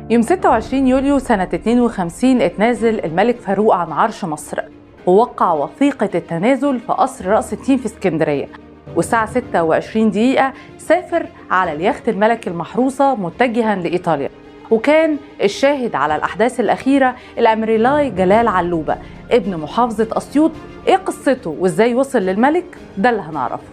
يوم 26 يوليو سنة 52 اتنازل الملك فاروق عن عرش مصر، ووقع وثيقة التنازل في قصر رأس التين في اسكندرية. والساعة 26 دقيقة سافر على اليخت الملكي المحروسة متجها لإيطاليا. وكان الشاهد على الأحداث الأخيرة الأميرالاي جلال علوبة ابن محافظة أسيوط. إيه قصته وإزاي وصل للملك؟ ده اللي هنعرفه.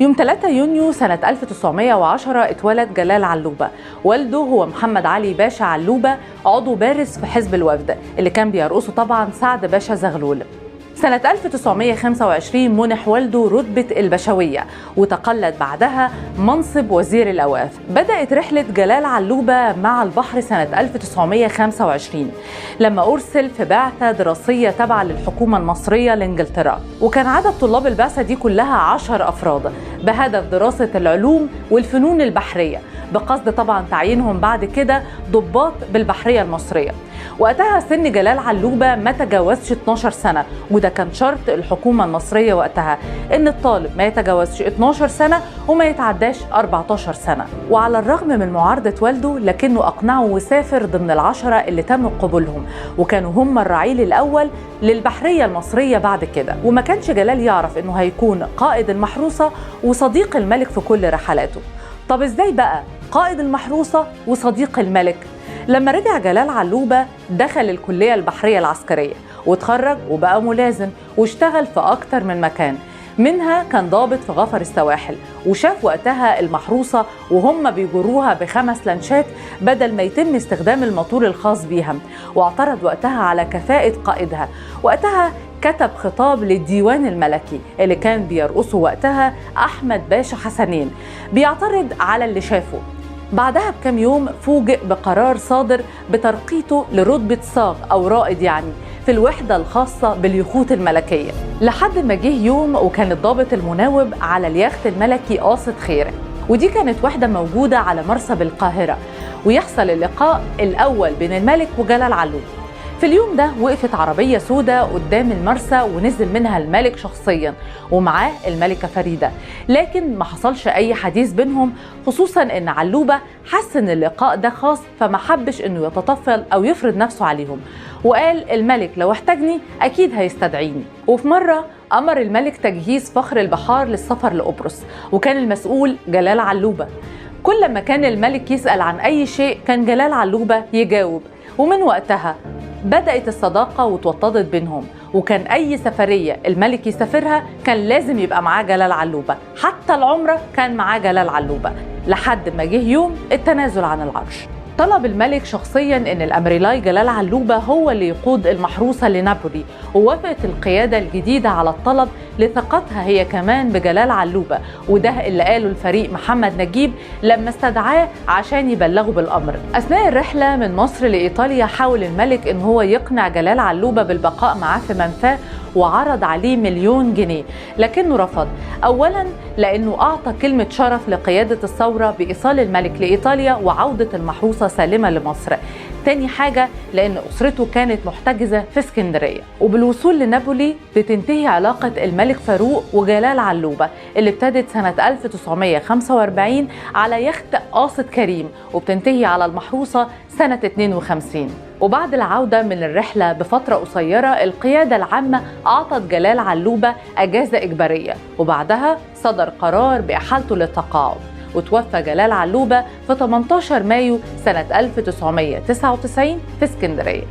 يوم 3 يونيو سنة 1910 اتولد جلال علوبة. والده هو محمد علي باشا علوبة، عضو بارز في حزب الوفد اللي كان بيرأسه طبعا سعد باشا زغلول. سنة 1925 منح والده رتبة البشوية، وتقلد بعدها منصب وزير الأوقاف. بدأت رحلة جلال علوبة مع البحر سنة 1925 لما أرسل في بعثة دراسية تابعة للحكومة المصرية لإنجلترا، وكان عدد طلاب البعثة دي كلها 10 أفراد بهدف دراسة العلوم والفنون البحرية، بقصد طبعا تعيينهم بعد كده ضباط بالبحرية المصرية. وقتها سن جلال علوبة ما تجاوزش 12 سنة، وده كان شرط الحكومة المصرية وقتها إن الطالب ما يتجاوزش 12 سنة وما يتعداش 14 سنة. وعلى الرغم من معارضة والده لكنه أقنعه وسافر ضمن العشرة اللي تم قبولهم، وكانوا هم الرعيل الأول للبحرية المصرية بعد كده. وما كانش جلال يعرف إنه هيكون قائد المحروسة وصديق الملك في كل رحلاته. طب إزاي بقى قائد المحروسة وصديق الملك؟ لما رجع جلال علوبة دخل الكلية البحرية العسكرية وتخرج وبقى ملازم، واشتغل في أكتر من مكان، منها كان ضابط في غفر السواحل. وشاف وقتها المحروسة وهم بيجروها ب5 لانشات بدل ما يتم استخدام الموتور الخاص بيها، واعترض وقتها على كفاءة قائدها. وقتها كتب خطاب للديوان الملكي اللي كان بيرأسه وقتها أحمد باشا حسنين، بيعترض على اللي شافه. بعدها بكم يوم فوجئ بقرار صادر بترقيته لرتبة صاغ أو رائد يعني في الوحدة الخاصة باليخوت الملكية، لحد ما جه يوم وكان الضابط المناوب على اليخت الملكي قاصد خير، ودي كانت وحدة موجودة على مرسى القاهرة، ويحصل اللقاء الأول بين الملك وجلال علوبة. في اليوم ده وقفت عربية سوداء قدام المرسى ونزل منها الملك شخصيا ومعاه الملكة فريدة، لكن ما حصلش أي حديث بينهم، خصوصا إن علوبة حس إن اللقاء ده خاص فما حبش إنه يتطفل أو يفرض نفسه عليهم، وقال الملك لو احتاجني أكيد هيستدعيني. وفي مرة أمر الملك تجهيز فخر البحار للسفر لقبرص، وكان المسؤول جلال علوبة. كل ما كان الملك يسأل عن أي شيء كان جلال علوبة يجاوب، ومن وقتها بدأت الصداقة وتوطدت بينهم، وكان أي سفرية الملك يسافرها كان لازم يبقى معاه جلال علوبة، حتى العمرة كان معاه جلال علوبة، لحد ما جه يوم التنازل عن العرش. طلب الملك شخصيا ان الاميرالاي جلال علوبة هو اللي يقود المحروسة لنابولي، ووافقت القيادة الجديدة على الطلب لثقتها هي كمان بجلال علوبة، وده اللي قاله الفريق محمد نجيب لما استدعاه عشان يبلغوا بالامر. اثناء الرحلة من مصر لايطاليا حاول الملك ان هو يقنع جلال علوبة بالبقاء معاه في منفاه، وعرض عليه 1,000,000 جنيه، لكنه رفض. أولاً لأنه أعطى كلمة شرف لقيادة الثورة بإيصال الملك لإيطاليا وعودة المحروسة سالمة لمصر. تاني حاجة لأن أسرته كانت محتجزة في اسكندرية. وبالوصول لنابولي بتنتهي علاقة الملك فاروق وجلال علوبة اللي ابتدت سنة 1945 على يخت قاصد كريم، وبتنتهي على المحروسة سنة 52. وبعد العودة من الرحلة بفترة قصيرة القيادة العامة أعطت جلال علوبة أجازة إجبارية، وبعدها صدر قرار بإحالته للتقاعد، وتوفى جلال علوبة في 18 مايو سنة 1999 في اسكندرية.